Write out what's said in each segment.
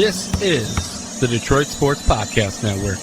This is the Detroit Sports Podcast Network.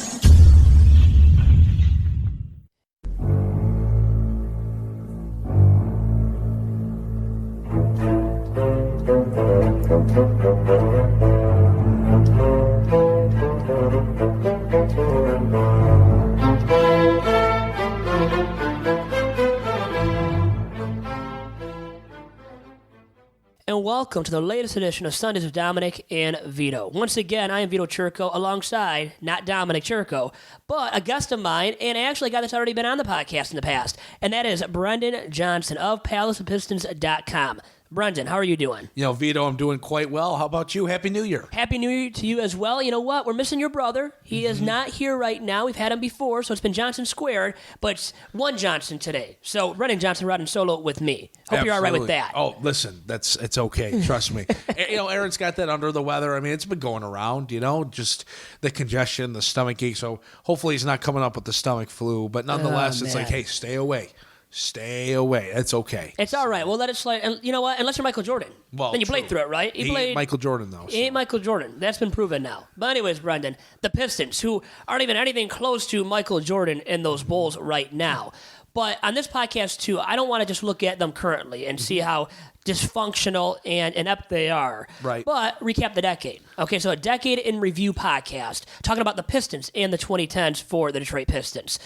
And welcome to the latest edition of Sundays with Dominic and Vito. Once again, I am Vito Churko alongside, not Dominic Churko, but a guest of mine, and actually a guy that's already been on the podcast in the past, and that is Brendan Johnson of PalaceOfPistons.com. Brendan, how are you doing? Vito, I'm doing quite well. How about you? Happy New Year. Happy New Year to you as well. You know what? We're missing your brother. He is not here right now. We've had him before, so it's been Johnson squared, but it's one Johnson today. So Brendan Johnson riding solo with me. Hope you're all right with that. Oh, listen, it's okay. Trust me. Aaron's got that under the weather. I mean, it's been going around, just the congestion, the stomach ache. So hopefully he's not coming up with the stomach flu. But nonetheless, it's like, hey, stay away. Stay away. It's okay. It's all right. We'll let it slide. And you know what? Unless you're Michael Jordan. Well, then you played through it, right? He ain't Michael Jordan, though. He ain't Michael Jordan. That's been proven now. But anyways, Brendan, the Pistons, who aren't even anything close to Michael Jordan in those Bulls right now. But on this podcast, too, I don't want to just look at them currently and see how dysfunctional and inept they are. Right. But recap the decade. Okay, so a decade in review podcast, talking about the Pistons and the 2010s for the Detroit Pistons.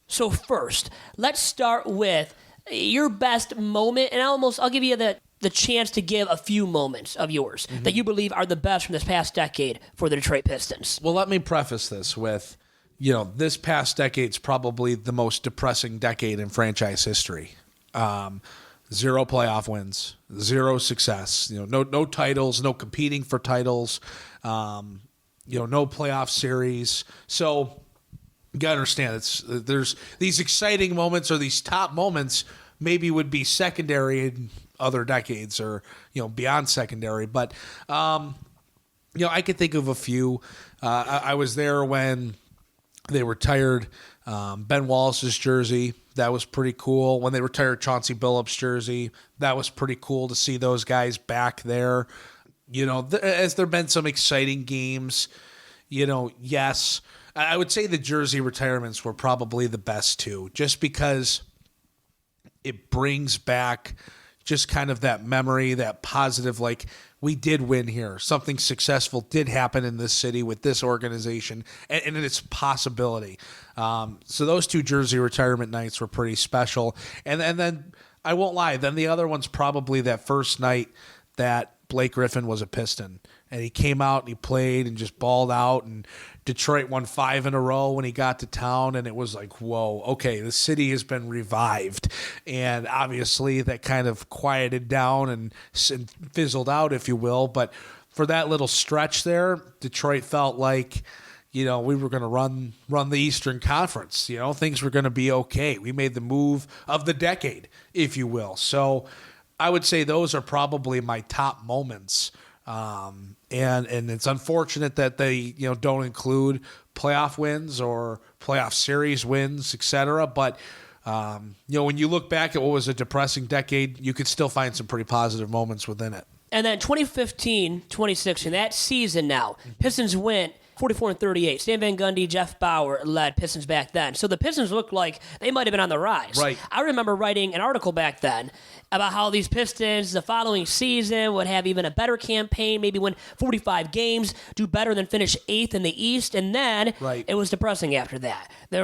So first, let's start with your best moment, and I'll give you the chance to give a few moments of yours that you believe are the best from this past decade for the Detroit Pistons. Well, let me preface this with, this past decade's probably the most depressing decade in franchise history. 0 playoff wins, 0 success, no titles, no competing for titles, no playoff series. So you got to understand, there's these exciting moments or these top moments maybe would be secondary in other decades or, beyond secondary. But, I could think of a few. I was there when they retired Ben Wallace's jersey. That was pretty cool. When they retired Chauncey Billups' jersey, that was pretty cool to see those guys back there. Has there been some exciting games? Yes. I would say the jersey retirements were probably the best too, just because it brings back just kind of that memory, that positive, like, we did win here. Something successful did happen in this city with this organization and its possibility. So those 2 jersey retirement nights were pretty special. And then, I won't lie, then the other one's probably that first night that Blake Griffin was a Piston. And he came out and he played and just balled out, and Detroit won 5 in a row when he got to town, and it was like, whoa, okay, the city has been revived. And obviously that kind of quieted down and fizzled out, if you will. But for that little stretch there, Detroit felt like, we were going to run the Eastern Conference. Things were going to be okay. We made the move of the decade, if you will. So I would say those are probably my top moments. And it's unfortunate that they, don't include playoff wins or playoff series wins, etc. But, when you look back at what was a depressing decade, you could still find some pretty positive moments within it. And then 2015, 2016, that season now, Pistons went 44-38. Stan Van Gundy, Jeff Bower led Pistons back then. So the Pistons looked like they might have been on the rise. Right. I remember writing an article back then about how these Pistons the following season would have even a better campaign, maybe win 45 games, do better than finish 8th in the East, and then It was depressing after that. They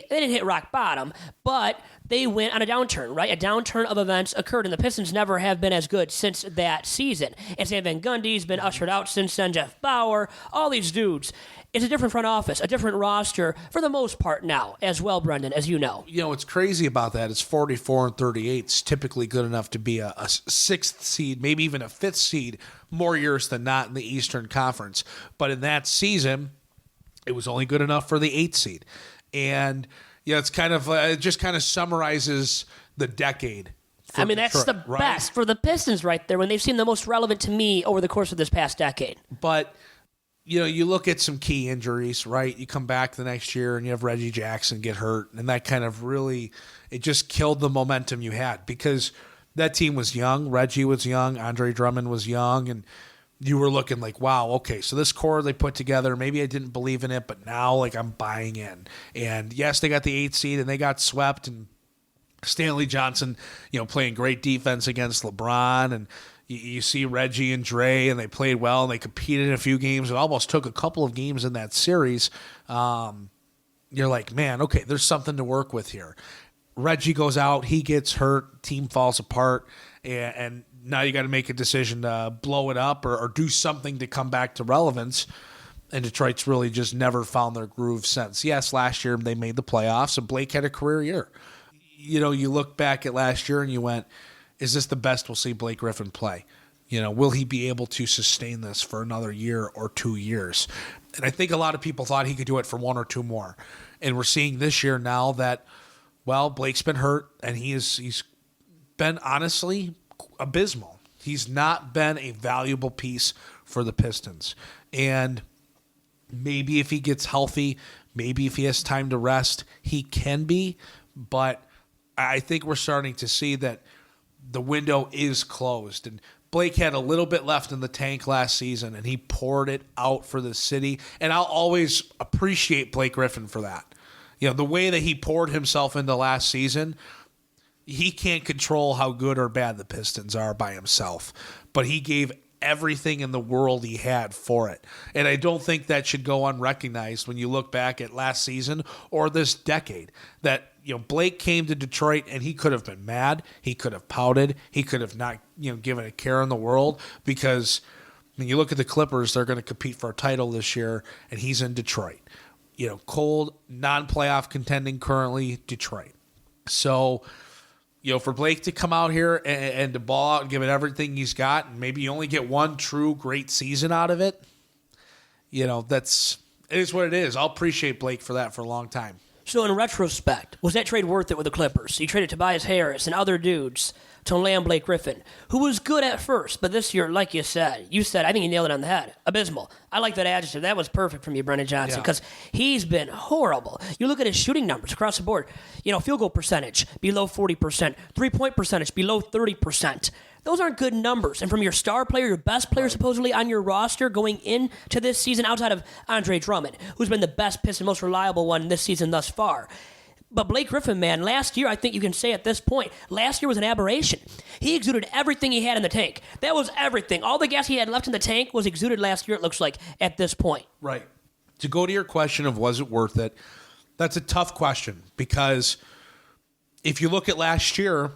didn't hit rock bottom, but they went on a downturn, right? A downturn of events occurred, and the Pistons never have been as good since that season. And Stan Van Gundy's been ushered out since then, Jeff Bower, all these dudes. It's a different front office, a different roster for the most part now as well, Brendan, as you know. What's crazy about that is 44-38 is typically good enough to be a 6th seed, maybe even a 5th seed, more years than not in the Eastern Conference. But in that season, it was only good enough for the 8th seed. And it's kind of it just kind of summarizes the decade. I mean, that's the best for the Pistons right there when they've seen the most relevant to me over the course of this past decade. But you look at some key injuries, right? You come back the next year and you have Reggie Jackson get hurt, and that kind of really, it just killed the momentum you had because that team was young. Reggie was young. Andre Drummond was young, and you were looking like, wow, okay, so this core they put together, maybe I didn't believe in it, but now like I'm buying in. And yes, they got the 8th seed and they got swept, and Stanley Johnson, playing great defense against LeBron, and you see Reggie and Dre, and they played well, and they competed in a few games and almost took a couple of games in that series. You're like, man, okay, there's something to work with here. Reggie goes out, he gets hurt, team falls apart, and now you got to make a decision to blow it up or do something to come back to relevance. And Detroit's really just never found their groove since. Yes, last year they made the playoffs, and Blake had a career year. You look back at last year and you went, is this the best we'll see Blake Griffin play? Will he be able to sustain this for another year or 2 years? And I think a lot of people thought he could do it for 1 or 2 more. And we're seeing this year now that, well, Blake's been hurt, and he's been honestly abysmal. He's not been a valuable piece for the Pistons. And maybe if he gets healthy, maybe if he has time to rest, he can be. But I think we're starting to see that the window is closed. And Blake had a little bit left in the tank last season, and he poured it out for the city. And I'll always appreciate Blake Griffin for that. The way that he poured himself into last season, he can't control how good or bad the Pistons are by himself. But he gave everything in the world he had for it. And I don't think that should go unrecognized when you look back at last season or this decade. That, Blake came to Detroit and he could have been mad. He could have pouted. He could have not, given a care in the world, because when you look at the Clippers, they're going to compete for a title this year, and he's in Detroit. Cold, non-playoff contending currently, Detroit. So, for Blake to come out here and to ball out and give it everything he's got, and maybe you only get one true great season out of it, it is what it is. I'll appreciate Blake for that for a long time. So in retrospect, was that trade worth it with the Clippers? You traded Tobias Harris and other dudes to land Blake Griffin, who was good at first, but this year, like you said, I think you nailed it on the head. Abysmal. I like that adjective. That was perfect from you, Brendan Johnson, because he's been horrible. You look at his shooting numbers across the board. Field goal percentage, below 40%. Three-point percentage, below 30%. Those aren't good numbers. And from your star player, your best player supposedly on your roster going into this season, outside of Andre Drummond, who's been the best Piston, most reliable one this season thus far. But Blake Griffin, man, last year, I think you can say at this point, last year was an aberration. He exuded everything he had in the tank. That was everything. All the gas he had left in the tank was exuded last year, it looks like, at this point. Right. To go to your question of was it worth it, that's a tough question, because if you look at last year,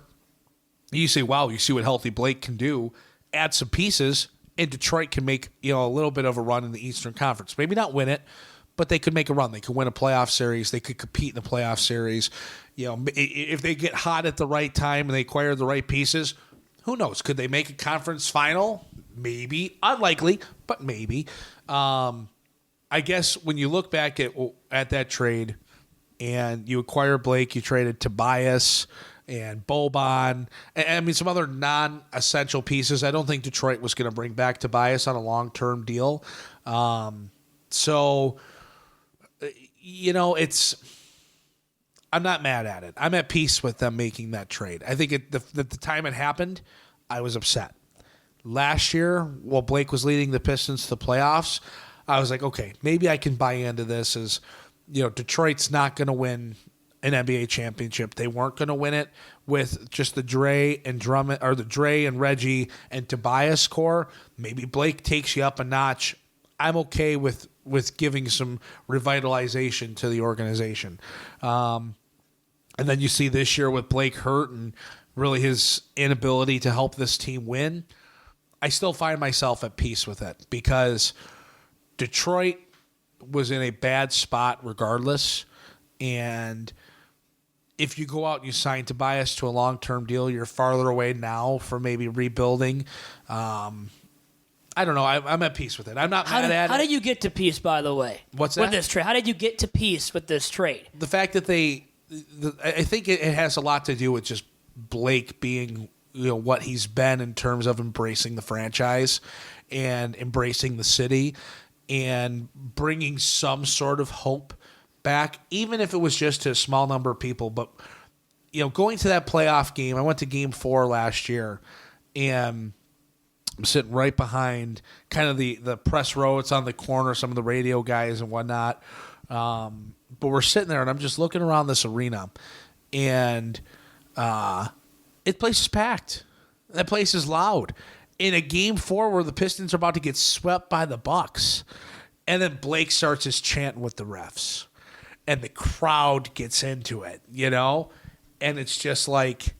you say, wow, you see what healthy Blake can do, add some pieces, and Detroit can make a little bit of a run in the Eastern Conference. Maybe not win it, but they could make a run. They could win a playoff series. They could compete in the playoff series. If they get hot at the right time and they acquire the right pieces, who knows? Could they make a conference final? Maybe. Unlikely, but maybe. I guess when you look back at that trade and you acquire Blake, you traded Tobias and Boban, and some other non-essential pieces. I don't think Detroit was going to bring back Tobias on a long-term deal. So, I'm not mad at it. I'm at peace with them making that trade. I think at the time it happened, I was upset. Last year, while Blake was leading the Pistons to the playoffs, I was like, okay, maybe I can buy into this as, Detroit's not going to win an NBA championship. They weren't going to win it with just the Dre and Drummond, or the Dre and Reggie and Tobias core. Maybe Blake takes you up a notch. I'm okay with giving some revitalization to the organization. And then you see this year with Blake hurt and really his inability to help this team win. I still find myself at peace with it, because Detroit was in a bad spot regardless. And if you go out and you sign Tobias to a long-term deal, you're farther away now from maybe rebuilding. I don't know. I'm at peace with it. I'm not mad at it. How did you get to peace, by the way? What's that? With this trade. How did you get to peace with this trade? The fact that I think it has a lot to do with just Blake being, what he's been in terms of embracing the franchise and embracing the city and bringing some sort of hope back, even if it was just to a small number of people. But, going to that playoff game, I went to game 4 last year, and I'm sitting right behind kind of the press row. It's on the corner, some of the radio guys and whatnot. But we're sitting there, and I'm just looking around this arena, and the place is packed. That place is loud. In a Game 4 where the Pistons are about to get swept by the Bucks, and then Blake starts his chant with the refs, and the crowd gets into it, And it's just like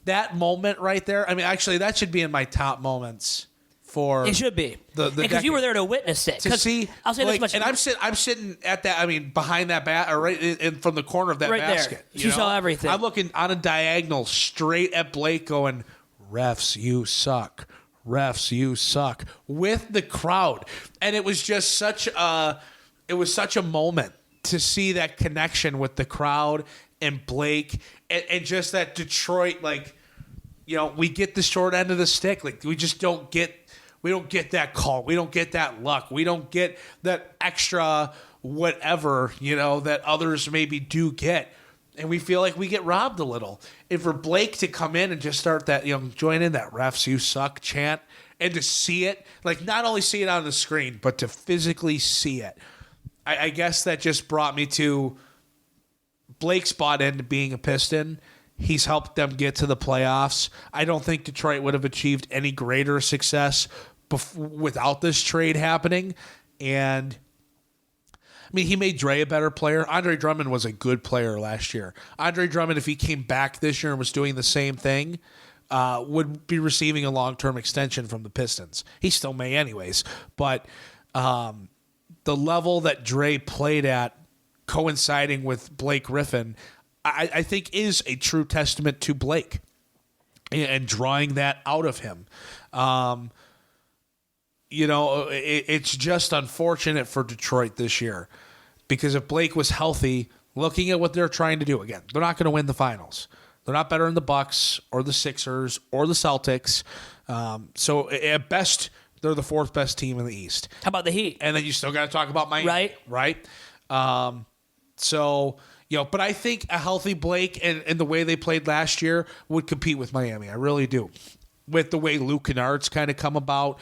that moment right there. I mean, actually, that should be in my top moments. It should be because you were there to witness it. To see, I'll say Blake, this much, and I'm sitting at that. I mean, behind that or right in from the corner of that right basket. There. You saw everything. I'm looking on a diagonal straight at Blake, going, "Refs, you suck. Refs, you suck," with the crowd, and it was just such a moment to see that connection with the crowd and Blake, and just that Detroit, we get the short end of the stick. Like we don't get that call. We don't get that luck. We don't get that extra whatever, that others maybe do get. And we feel like we get robbed a little. And for Blake to come in and just start that, join in that refs you suck chant, and to see it, not only see it on the screen, but to physically see it. I guess that just brought me to Blake's bought into being a Piston. He's helped them get to the playoffs. I don't think Detroit would have achieved any greater success without this trade happening. And I mean, he made Dre a better player. Andre Drummond was a good player last year. Andre Drummond, if he came back this year and was doing the same thing, would be receiving a long-term extension from the Pistons. He still may anyways. But the level that Dre played at, coinciding with Blake Griffin, I think is a true testament to Blake and drawing that out of him. It's just unfortunate for Detroit this year because if Blake was healthy, looking at what they're trying to do, again, they're not going to win the finals. They're not better than the Bucks or the Sixers or the Celtics. So at best, they're the fourth best team in the East. How about the Heat? And then you still got to talk about Miami. Right? But I think a healthy Blake and the way they played last year would compete with Miami. I really do. With the way Luke Kennard's kind of come about,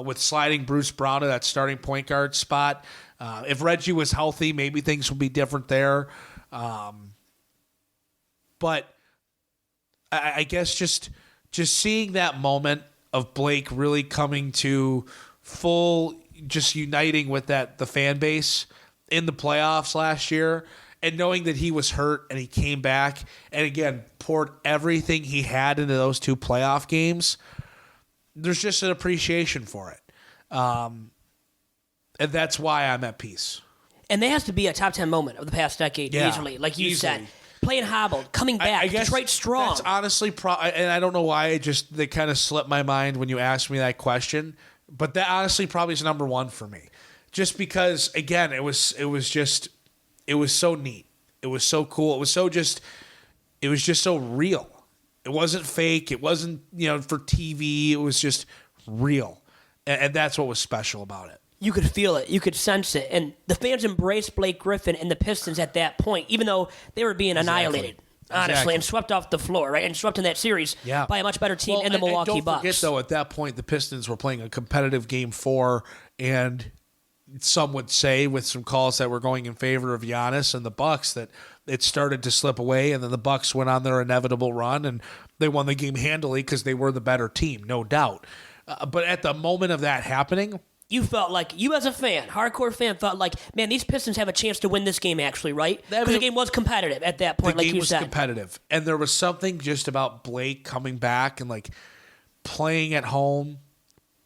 with sliding Bruce Brown to that starting point guard spot. If Reggie was healthy, maybe things would be different there. But I guess just seeing that moment of Blake really coming to full, just uniting with the fan base in the playoffs last year, and knowing that he was hurt and he came back and again poured everything he had into those two playoff games, there's just an appreciation for it. And that's why I'm at peace. And that has to be a top 10 moment of the past decade, easily, like you said. Playing hobbled, coming back, Detroit strong. That's honestly, and I don't know why they kind of slipped my mind when you asked me that question, but that honestly probably is number one for me. Just because, again, it was so neat. It was so cool. It was just so real. It wasn't fake. It wasn't, for TV. It was just real. And that's what was special about it. You could feel it. You could sense it. And the fans embraced Blake Griffin and the Pistons at that point, even though they were being annihilated, honestly, and swept off the floor, right? And swept in that series by a much better team in the Milwaukee Bucks. Don't forget, though, at that point, the Pistons were playing a competitive Game 4, and some would say, with some calls that were going in favor of Giannis and the Bucks, that it started to slip away, and then the Bucks went on their inevitable run, and they won the game handily because they were the better team, no doubt. But at the moment of that happening, you felt like, you as a fan, hardcore fan, felt like, man, these Pistons have a chance to win this game, actually, right? Because the game was competitive at that point, like you said. The game was competitive. And there was something just about Blake coming back and, playing at home,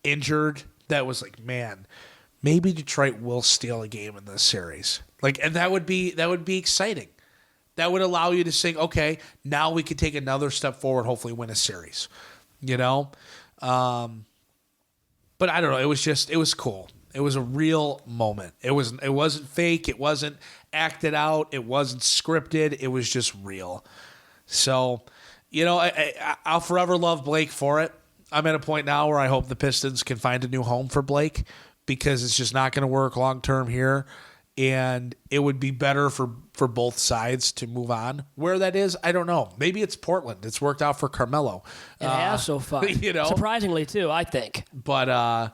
injured, that was like, man, maybe Detroit will steal a game in this series. And that would be exciting. That would allow you to think, okay, now we could take another step forward, hopefully win a series. But I don't know. It was cool. It was a real moment. It wasn't fake. It wasn't acted out. It wasn't scripted. It was just real. So, I'll forever love Blake for it. I'm at a point now where I hope the Pistons can find a new home for Blake because it's just not going to work long term here. and it would be better for both sides to move on. Where that is, I don't know. Maybe it's Portland. It's worked out for Carmelo. It has so far. Surprisingly, too, I think. But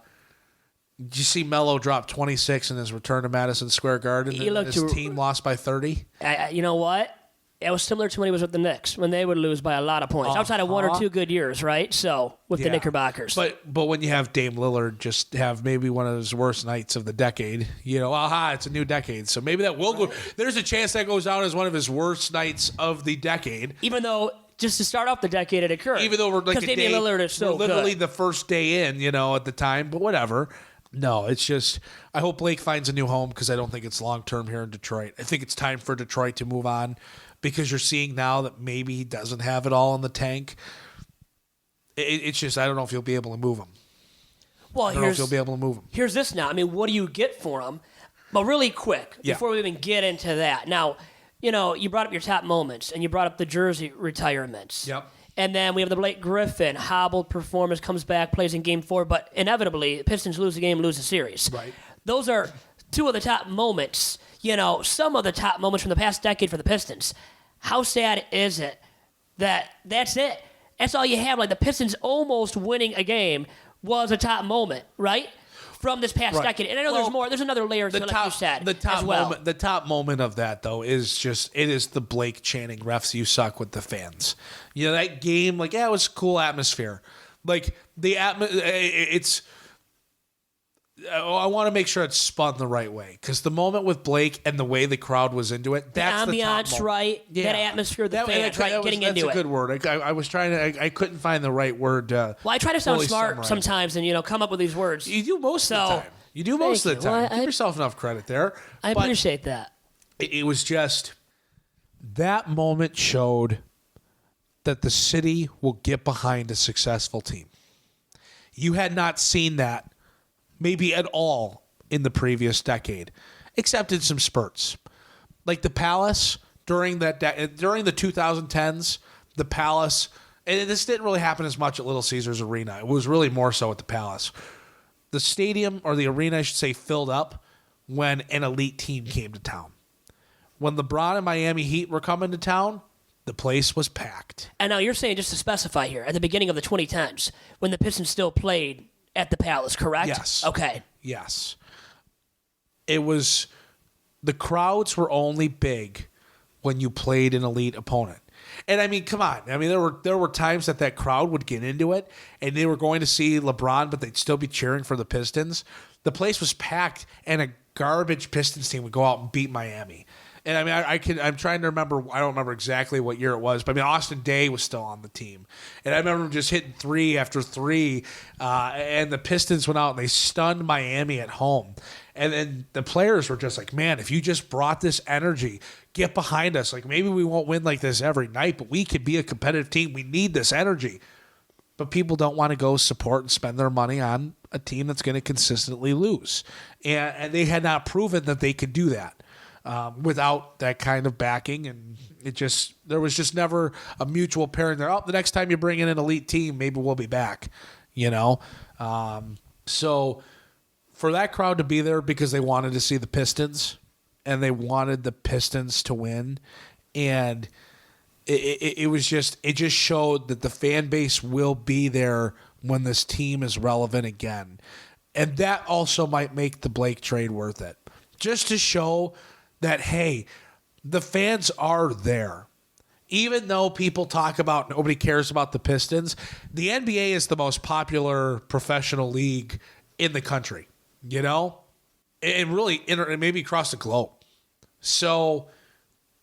did you see Melo drop 26 in his return to Madison Square Garden? His team lost by 30? You know what? It was similar to when he was with the Knicks, when they would lose by a lot of points, outside of 1 or 2 good years, right? So, with the Knickerbockers. But when you have Dame Lillard just have maybe one of his worst nights of the decade, it's a new decade. So maybe that will go. There's a chance that goes down as one of his worst nights of the decade. Even though, just to start off the decade, it occurred. Even though we're like Damian Lillard is so we're literally good. the first day in, at the time, but whatever. No, it's just, I hope Blake finds a new home because I don't think it's long-term here in Detroit. I think it's time for Detroit to move on because you're seeing now that maybe he doesn't have it all in the tank. It's just, I don't know if you'll be able to move him. Well, I don't know if you'll be able to move him. Here's this now. I mean, what do you get for him? But really quick, before we even get into that. Now, you brought up your top moments, and you brought up the jersey retirements. Yep. And then we have the Blake Griffin, hobbled performance, comes back, plays in Game 4, but inevitably, the Pistons lose the game, lose the series. Right. Those are two of the top moments, some of the top moments from the past decade for the Pistons. How sad is it that that's it? That's all you have. Like, the Pistons almost winning a game was a top moment, right? From this past decade. And I know there's more. There's another layer to it, like you said, as well. The top moment of that, though, is the Blake chanting, "Refs, you suck," with the fans. That game, it was a cool atmosphere. Like, I want to make sure it's spun the right way because the moment with Blake and the way the crowd was into it, that's the top moment. Right? Yeah. That atmosphere, the fans, getting into it. That's a good word. I was trying to, I couldn't find the right word. Well, I try to sound smart sometimes and, come up with these words. You do most of the time. You do most of the time. Give yourself enough credit there. I appreciate that. It was just, that moment showed that the city will get behind a successful team. You had not seen that maybe at all in the previous decade, except in some spurts. Like the Palace during the 2010s, the Palace, and this didn't really happen as much at Little Caesars Arena. It was really more so at the Palace. The stadium, or the arena, I should say, filled up when an elite team came to town. When LeBron and Miami Heat were coming to town, the place was packed. And now you're saying, just to specify here, at the beginning of the 2010s, when the Pistons still played at the Palace, correct? Yes. Okay. Yes. It was, the crowds were only big when you played an elite opponent. And I mean, come on. I mean, there were times that crowd would get into it and they were going to see LeBron, but they'd still be cheering for the Pistons. The place was packed and a garbage Pistons team would go out and beat Miami. And I mean, I'm trying to remember. I don't remember exactly what year it was, but I mean, Austin Day was still on the team, and I remember him just hitting 3 after 3. And the Pistons went out and they stunned Miami at home. And then the players were just like, "Man, if you just brought this energy, get behind us. Like maybe we won't win like this every night, but we could be a competitive team. We need this energy." But people don't want to go support and spend their money on a team that's going to consistently lose, and they had not proven that they could do that. Without that kind of backing, and there was just never a mutual pairing there. Oh, the next time you bring in an elite team, maybe we'll be back, So for that crowd to be there because they wanted to see the Pistons and they wanted the Pistons to win, and it just showed that the fan base will be there when this team is relevant again, and that also might make the Blake trade worth it, just to show that, hey, the fans are there. Even though people talk about nobody cares about the Pistons, the NBA is the most popular professional league in the country, and really maybe across the globe. So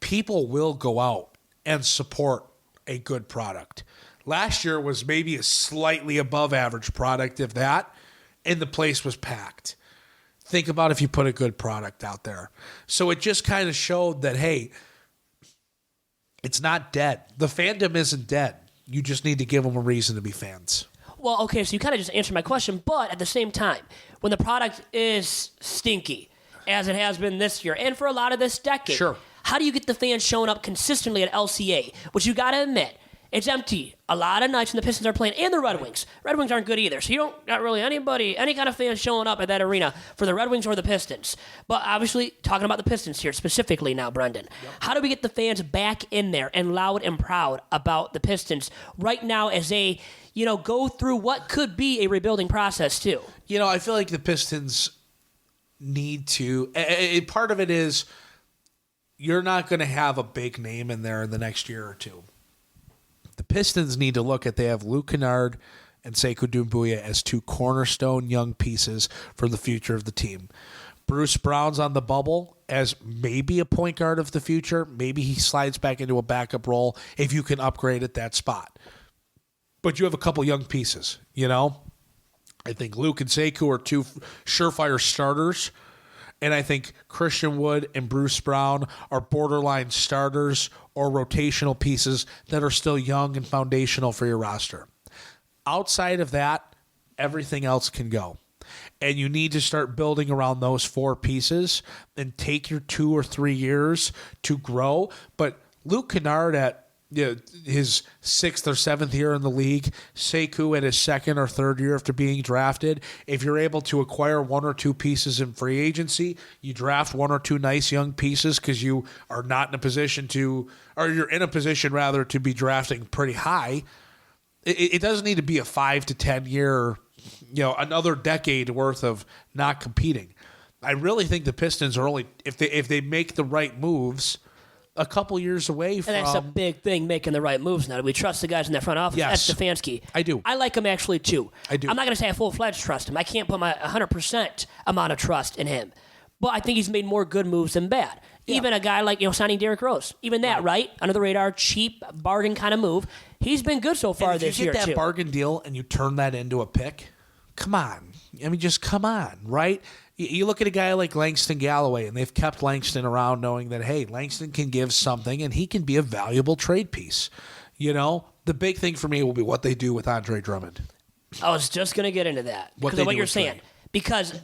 people will go out and support a good product. Last year was maybe a slightly above average product, if that, and the place was packed. Think about if you put a good product out there. So it just kind of showed that, hey, it's not dead. The fandom isn't dead. You just need to give them a reason to be fans. Well, okay, so you kind of just answered my question, but at the same time, when the product is stinky, as it has been this year, and for a lot of this decade, sure, how do you get the fans showing up consistently at LCA? Which you got to admit, It's empty. A lot of nights when the Pistons are playing, and the Red Wings. Red Wings aren't good either, so you don't got really anybody, any kind of fans showing up at that arena for the Red Wings or the Pistons. But obviously, talking about the Pistons here specifically now, Brendan. Yep. How do we get the fans back in there and loud and proud about the Pistons right now as they, go through what could be a rebuilding process too? I feel like the Pistons need to. Part of it is you're not going to have a big name in there in the next year or two. The Pistons need to look at they have Luke Kennard and Sekou Doumbouya as two cornerstone young pieces for the future of the team. Bruce Brown's on the bubble as maybe a point guard of the future. Maybe he slides back into a backup role if you can upgrade at that spot. But you have a couple young pieces, I think Luke and Sekou are two surefire starters. And I think Christian Wood and Bruce Brown are borderline starters or rotational pieces that are still young and foundational for your roster. Outside of that, everything else can go. And you need to start building around those four pieces and take your 2 or 3 years to grow. But Luke Kennard at his 6th or 7th year in the league, Sekou at his 2nd or 3rd year after being drafted. If you're able to acquire 1 or 2 pieces in free agency, you draft 1 or 2 nice young pieces because you are not in a position you're in a position rather to be drafting pretty high. It doesn't need to be a 5 to 10 year, another decade worth of not competing. I really think the Pistons are only, if they make the right moves, a couple years away from... And that's a big thing, making the right moves now. Do we trust the guys in that front office? Yes. Ed Stefanski. I do. I like him actually, too. I do. I'm not going to say I full-fledged trust him. I can't put my 100% amount of trust in him. But I think he's made more good moves than bad. Yeah. Even a guy like, signing Derrick Rose. Even that, right? Under the radar, cheap, bargain kind of move. He's been good so far this year, too. If you get that bargain deal and you turn that into a pick, come on. Just come on, right? You look at a guy like Langston Galloway, and they've kept Langston around knowing that, hey, Langston can give something, and he can be a valuable trade piece. The big thing for me will be what they do with Andre Drummond. I was just going to get into that because of what you're saying. Trade. Because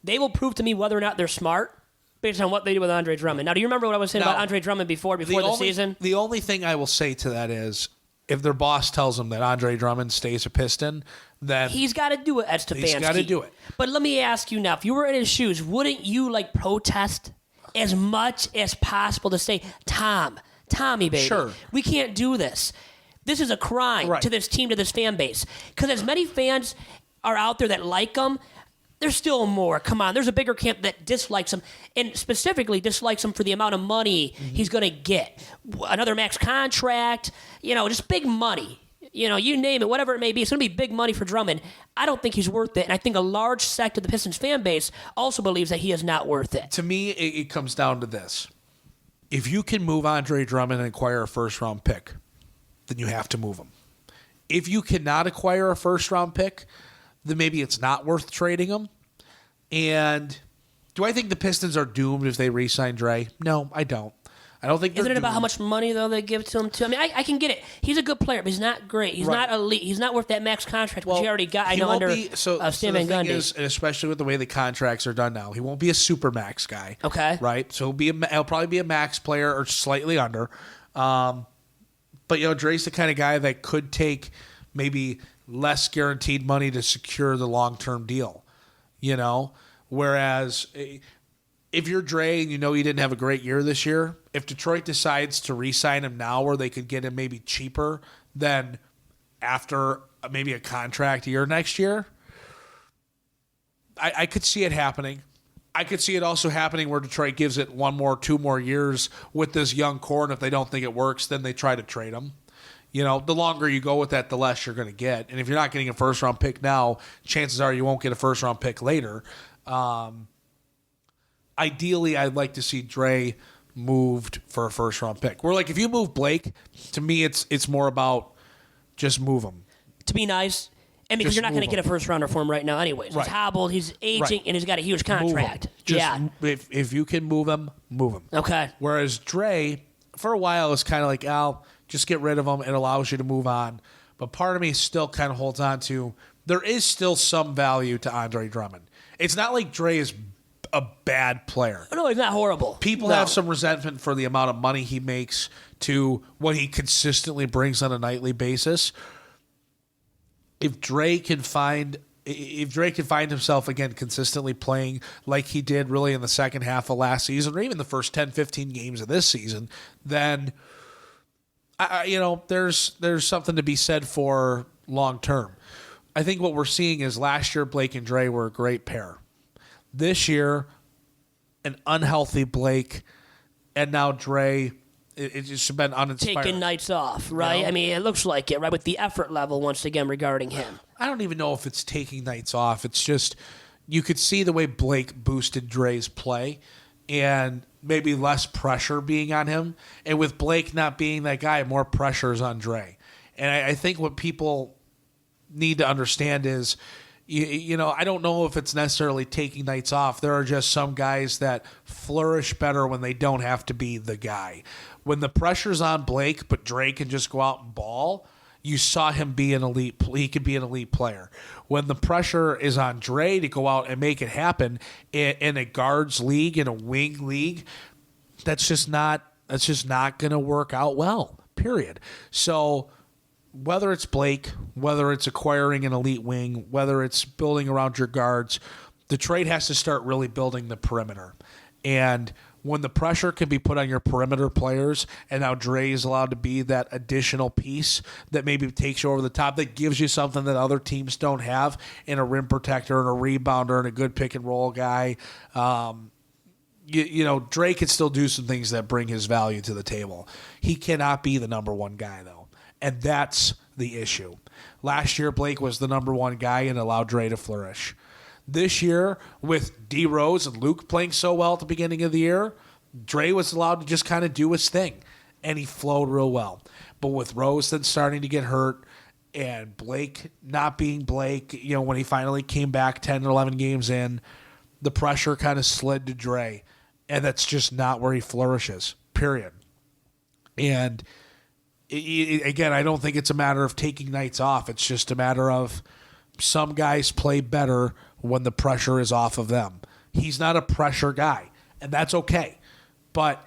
they will prove to me whether or not they're smart based on what they do with Andre Drummond. Now, do you remember what I was saying about Andre Drummond before the season? The only thing I will say to that is if their boss tells them that Andre Drummond stays a Piston, then he's got to do it, Ed Stefanski. He's got to do it. But let me ask you now, if you were in his shoes, wouldn't you protest as much as possible to say, Tommy, baby, sure, we can't do this. This is a crime to this team, to this fan base. Because as many fans are out there that like him, there's still more. Come on, there's a bigger camp that dislikes him, and specifically dislikes him for the amount of money he's going to get. Another max contract, just big money. You name it, whatever it may be, it's going to be big money for Drummond. I don't think he's worth it, and I think a large sect of the Pistons fan base also believes that he is not worth it. To me, it comes down to this. If you can move Andre Drummond and acquire a first-round pick, then you have to move him. If you cannot acquire a first-round pick, then maybe it's not worth trading him. And do I think the Pistons are doomed if they re-sign Dre? No, I don't. I don't think. Isn't it about how much money though they give to him too? I mean, I can get it. He's a good player, but he's not great. He's not elite. He's not worth that max contract which he already got. I know under Stan Van Gundy. And especially with the way the contracts are done now, he won't be a super max guy. Okay, right? So he'll probably be a max player or slightly under. But Dre's the kind of guy that could take maybe less guaranteed money to secure the long-term deal. Whereas if you're Dre and you didn't have a great year this year, if Detroit decides to re-sign him now where they could get him maybe cheaper than after maybe a contract year next year, I could see it happening. I could see it also happening where Detroit gives it 1 more, 2 more years with this young core, and if they don't think it works, then they try to trade him. The longer you go with that, the less you're going to get. And if you're not getting a first-round pick now, chances are you won't get a first-round pick later. Ideally, I'd like to see Dre moved for a first-round pick. Where, if you move Blake, to me, it's more about just move him. To be nice. And because you're not going to get a first-rounder for him right now anyways. He's hobbled, he's aging, and he's got a huge contract. If you can move him, move him. Okay. Whereas Dre, for a while, is kind of like, just get rid of him. It allows you to move on. But part of me still kind of holds on to there is still some value to Andre Drummond. It's not like Dre is a bad player. No, he's not horrible. People have some resentment for the amount of money he makes to what he consistently brings on a nightly basis. If Dre can find himself again consistently playing like he did really in the second half of last season, or even the first 10, 15 games of this season, then there's something to be said for long term. I think what we're seeing is last year Blake and Dre were a great pair. This year, an unhealthy Blake, and now Dre. It's just been uninspired. Taking nights off, right? I mean, it looks like it, right? With the effort level, once again, regarding him. I don't even know if it's taking nights off. It's just you could see the way Blake boosted Dre's play and maybe less pressure being on him. And with Blake not being that guy, more pressure is on Dre. And I think what people need to understand is, I don't know if it's necessarily taking nights off. There are just some guys that flourish better when they don't have to be the guy. When the pressure's on Blake, but Dre can just go out and ball, you saw him be an elite. He could be an elite player. When the pressure is on Dre to go out and make it happen in a guards league, in a wing league, that's just not going to work out well. Period. So whether it's Blake, whether it's acquiring an elite wing, whether it's building around your guards, the trade has to start really building the perimeter. And when the pressure can be put on your perimeter players, and now Dre is allowed to be that additional piece that maybe takes you over the top, that gives you something that other teams don't have in a rim protector and a rebounder and a good pick and roll guy. Dre can still do some things that bring his value to the table. He cannot be the number one guy, though. And that's the issue. Last year, Blake was the number one guy and allowed Dre to flourish. This year, with D Rose and Luke playing so well at the beginning of the year, Dre was allowed to just kind of do his thing, and he flowed real well. But with Rose then starting to get hurt and Blake not being Blake, when he finally came back 10 or 11 games in, the pressure kind of slid to Dre, and that's just not where he flourishes, period. And again, I don't think it's a matter of taking nights off. It's just a matter of some guys play better when the pressure is off of them. He's not a pressure guy, and that's okay. But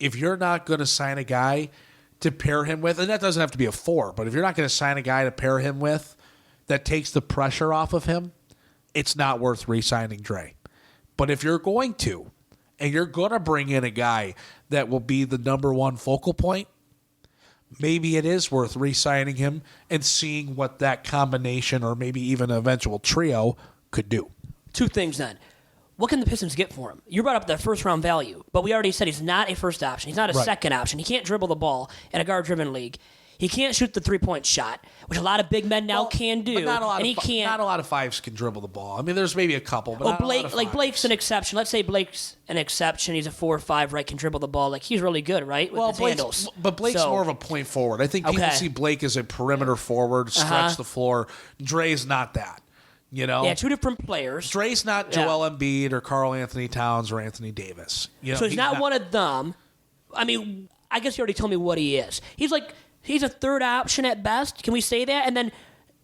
if you're not going to sign a guy to pair him with, and that doesn't have to be a 4, but if you're not going to sign a guy to pair him with that takes the pressure off of him, it's not worth re-signing Dre. But if you're going to, and you're going to bring in a guy that will be the number one focal point, maybe it is worth re-signing him and seeing what that combination or maybe even an eventual trio could do. Two things then. What can the Pistons get for him? You brought up the first-round value, but we already said he's not a first option. He's not a second option. He can't dribble the ball in a guard-driven league. He can't shoot the three-point shot, which a lot of big men now can do. Not a lot and he can't. Not a lot of fives can dribble the ball. I mean, there's maybe a couple, but not a lot of fives. Blake's an exception. Let's say Blake's an exception. He's a 4 or 5, right? Can dribble the ball. Like, he's really good, right? With his handles. But Blake's more of a point forward. I think people see Blake as a perimeter forward, stretch the floor. Dre's not that. Yeah, two different players. Dre's not Joel Embiid or Karl Anthony Towns or Anthony Davis. So he's not one of them. I mean, I guess you already told me what he is. He's a third option at best. Can we say that? And then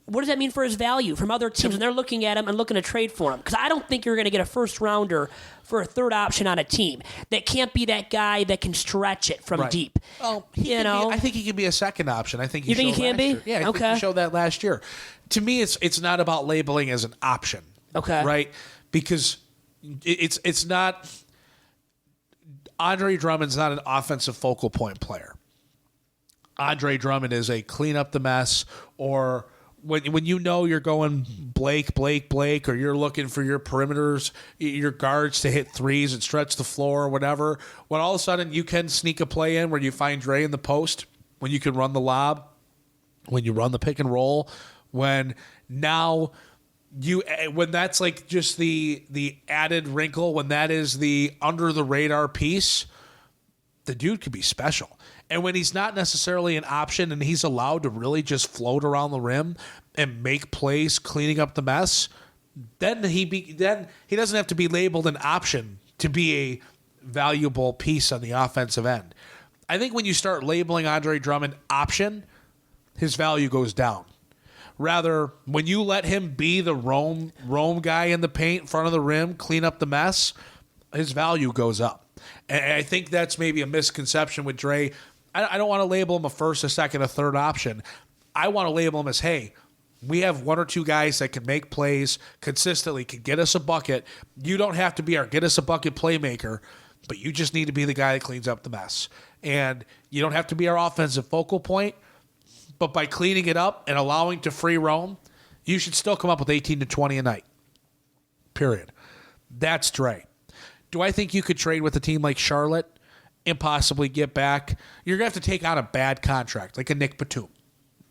what does that mean for his value from other teams when they're looking at him and looking to trade for him? Because I don't think you're going to get a first rounder for a third option on a team that can't be that guy that can stretch it from deep. Oh, I think he can be a second option. I think he can be? Yeah, I think he showed that last year. To me, it's not about labeling as an option. Okay, right? Because it's not. Andre Drummond's not an offensive focal point player. Andre Drummond is a clean up the mess, or when you're going Blake, or you're looking for your perimeters, your guards to hit threes and stretch the floor or whatever, when all of a sudden you can sneak a play in where you find Dre in the post, when you can run the lob, when you run the pick and roll, when that's like just the added wrinkle, when that is the under the radar piece, the dude could be special. And when he's not necessarily an option and he's allowed to really just float around the rim and make plays cleaning up the mess, then he doesn't have to be labeled an option to be a valuable piece on the offensive end. I think when you start labeling Andre Drummond option, his value goes down. Rather, when you let him be the roam guy in the paint in front of the rim, clean up the mess, his value goes up. And I think that's maybe a misconception with Dre. I don't want to label him a first, a second, a third option. I want to label him as, hey, we have one or two guys that can make plays consistently, can get us a bucket. You don't have to be our get us a bucket playmaker, but you just need to be the guy that cleans up the mess. And you don't have to be our offensive focal point, but by cleaning it up and allowing to free roam, you should still come up with 18 to 20 a night. Period. That's Dre. Do I think you could trade with a team like Charlotte and possibly get back? You're going to have to take on a bad contract, like a Nick Batum,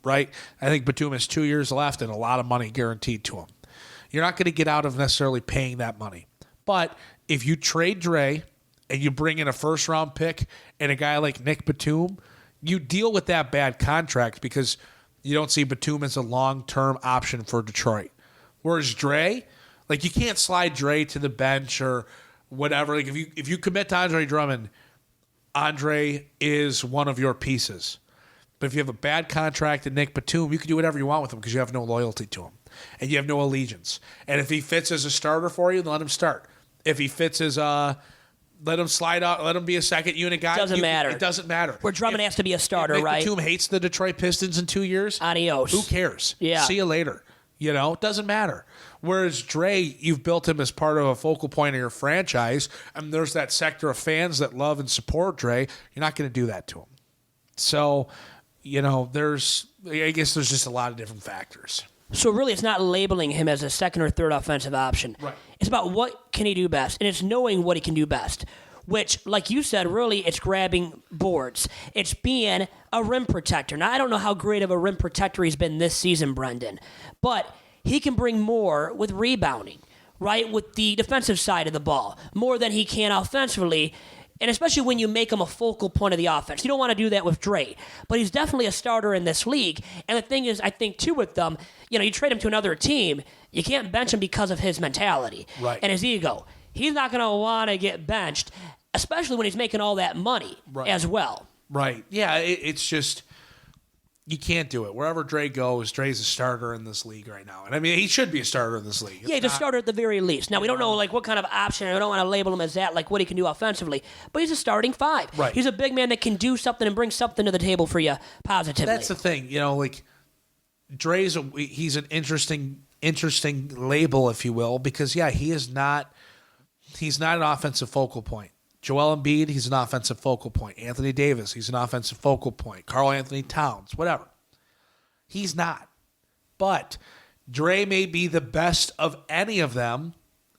right? I think Batum has 2 years left and a lot of money guaranteed to him. You're not going to get out of necessarily paying that money. But if you trade Dre and you bring in a first-round pick and a guy like Nick Batum, you deal with that bad contract because you don't see Batum as a long-term option for Detroit. Whereas Dre, like, you can't slide Dre to the bench or whatever. Like, if you commit to Andre Drummond, Andre is one of your pieces. But if you have a bad contract and Nick Batum, you can do whatever you want with him because you have no loyalty to him and you have no allegiance. And if he fits as a starter for you, then let him start. If he fits as let him slide out, let him be a second unit guy. Doesn't matter. It doesn't matter. Where Drummond has to be a starter, if Nick right? Batum hates the Detroit Pistons in 2 years. Adios. Who cares? Yeah. See you later. You know, it doesn't matter. Whereas Dre, you've built him as part of a focal point of your franchise, and there's that sector of fans that love and support Dre. You're not going to do that to him. So, you know, I guess there's just a lot of different factors. So really, it's not labeling him as a second or third offensive option. Right. It's about what can he do best, and it's knowing what he can do best. Which, like you said, really, it's grabbing boards. It's being a rim protector. Now, I don't know how great of a rim protector he's been this season, Brendan, but he can bring more with rebounding, right, with the defensive side of the ball, more than he can offensively, and especially when you make him a focal point of the offense. You don't want to do that with Dre, but he's definitely a starter in this league. And the thing is, I think, too, with them, you know, you trade him to another team, you can't bench him because of his mentality and his ego. He's not going to want to get benched, especially when he's making all that money as well. Right. Yeah, it's just, you can't do it. Wherever Dre goes, Dre's a starter in this league right now. And I mean, he should be a starter in this league. He's a starter at the very least. Now, we don't know like what kind of option, I don't want to label him as that, like what he can do offensively, but he's a starting five. Right. He's a big man that can do something and bring something to the table for you positively. That's the thing. You know, like, he's an interesting label, if you will, because, yeah, he's not an offensive focal point. Joel Embiid, he's an offensive focal point. Anthony Davis, he's an offensive focal point. Karl Anthony Towns, whatever. He's not. But Dre may be the best of any of them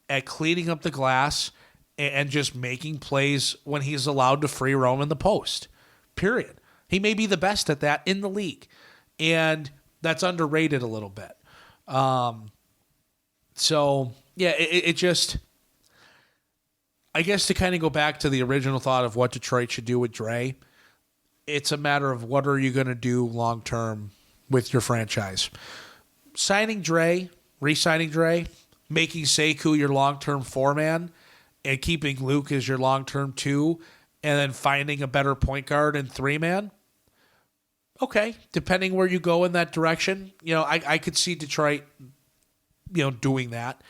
at cleaning up the glass and just making plays when he's allowed to free roam in the post. Period. He may be the best at that in the league. And that's underrated a little bit. So, yeah, it just... I guess to kind of go back to the original thought of what Detroit should do with Dre, it's a matter of what are you going to do long-term with your franchise. Signing Dre, re-signing Dre, making Sekou your long-term four-man, and keeping Luke as your long-term two, and then finding a better point guard and three-man. Okay, depending where you go in that direction, you know, I could see Detroit, you know, doing that.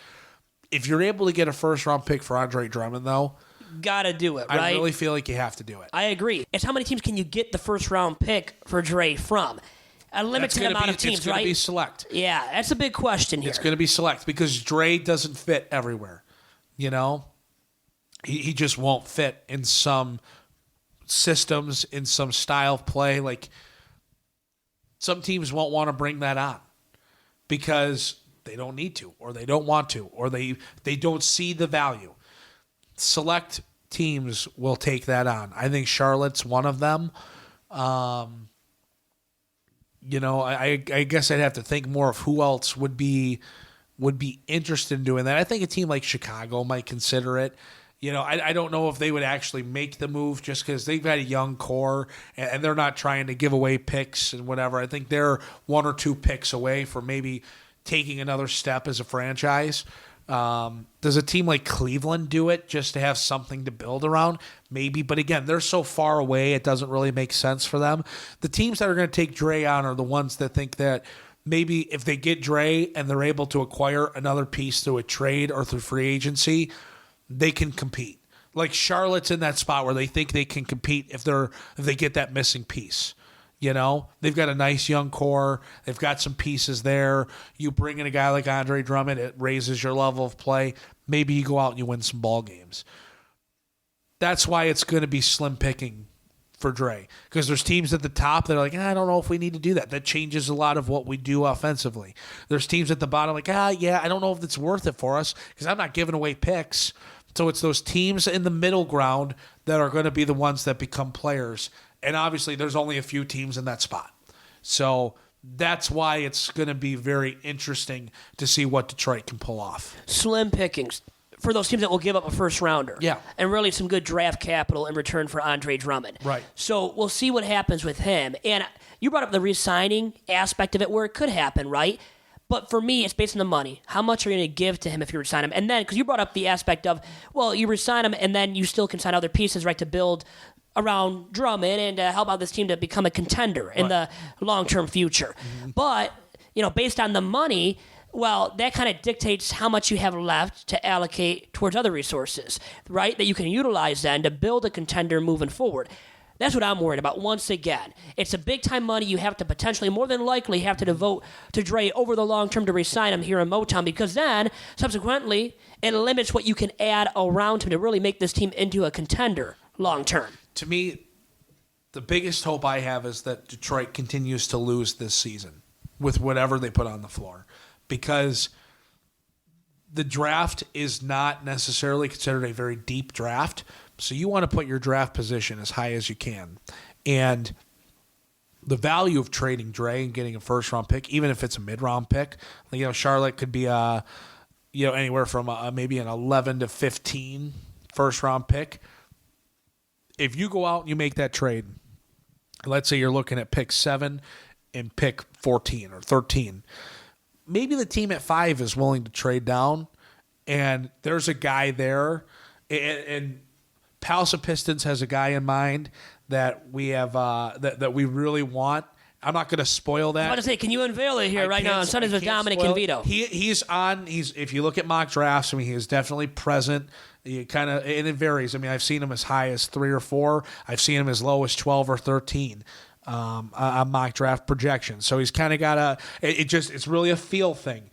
If you're able to get a first-round pick for Andre Drummond, though, gotta do it, right? I really feel like you have to do it. I agree. It's how many teams can you get the first-round pick for Dre from? A limited amount of teams, it's going to be select. Yeah, that's a big question here. It's going to be select because Dre doesn't fit everywhere. You know? He just won't fit in some systems, in some style of play. Like, some teams won't want to bring that on because they don't need to, or they don't want to, or they don't see the value. Select teams will take that on. I think Charlotte's one of them. You know, I guess I'd have to think more of who else would be interested in doing that. I think a team like Chicago might consider it. You know, I don't know if they would actually make the move just because they've got a young core and they're not trying to give away picks and whatever. I think they're one or two picks away from maybe taking another step as a franchise. Does a team like Cleveland do it just to have something to build around? Maybe, but again, they're so far away, it doesn't really make sense for them. The teams that are going to take Dre on are the ones that think that maybe if they get Dre and they're able to acquire another piece through a trade or through free agency, they can compete. Like Charlotte's in that spot where they think they can compete if they get that missing piece. You know, they've got a nice young core. They've got some pieces there. You bring in a guy like Andre Drummond, it raises your level of play. Maybe you go out and you win some ball games. That's why it's going to be slim picking for Dre, because there's teams at the top that are like, I don't know if we need to do that. That changes a lot of what we do offensively. There's teams at the bottom like, yeah, I don't know if it's worth it for us because I'm not giving away picks. So it's those teams in the middle ground that are going to be the ones that become players. And obviously there's only a few teams in that spot. So that's why it's going to be very interesting to see what Detroit can pull off. Slim pickings for those teams that will give up a first rounder. Yeah. And really some good draft capital in return for Andre Drummond. Right. So we'll see what happens with him. And you brought up the re-signing aspect of it where it could happen, right? But for me, it's based on the money. How much are you going to give to him if you resign him? And then, because you brought up the aspect of, well, you resign him and then you still can sign other pieces, right, to build around Drummond and help out this team to become a contender in the long-term future. Mm-hmm. But, based on the money, well, that kind of dictates how much you have left to allocate towards other resources, right, that you can utilize then to build a contender moving forward. That's what I'm worried about. Once again, it's a big-time money you have to potentially, more than likely, have to devote to Dre over the long term to re-sign him here in Motown, because then, subsequently, it limits what you can add around him to really make this team into a contender long term. To me, the biggest hope I have is that Detroit continues to lose this season with whatever they put on the floor, because the draft is not necessarily considered a very deep draft. So you want to put your draft position as high as you can. And the value of trading Dre and getting a first-round pick, even if it's a mid-round pick, Charlotte could be anywhere from maybe an 11 to 15 first-round pick. If you go out and you make that trade, let's say you're looking at pick 7 and pick 14 or 13, maybe the team at 5 is willing to trade down, and there's a guy there, and Palace of Pistons has a guy in mind that we have that we really want. I'm not going to spoil that. I want to say, can you unveil it here right now on Sundays with Dominic and Vito? He's if you look at mock drafts, he is definitely present. And it varies. I've seen him as high as 3 or 4. I've seen him as low as 12 or 13 on mock draft projections. So he's kind of got it's really a feel thing.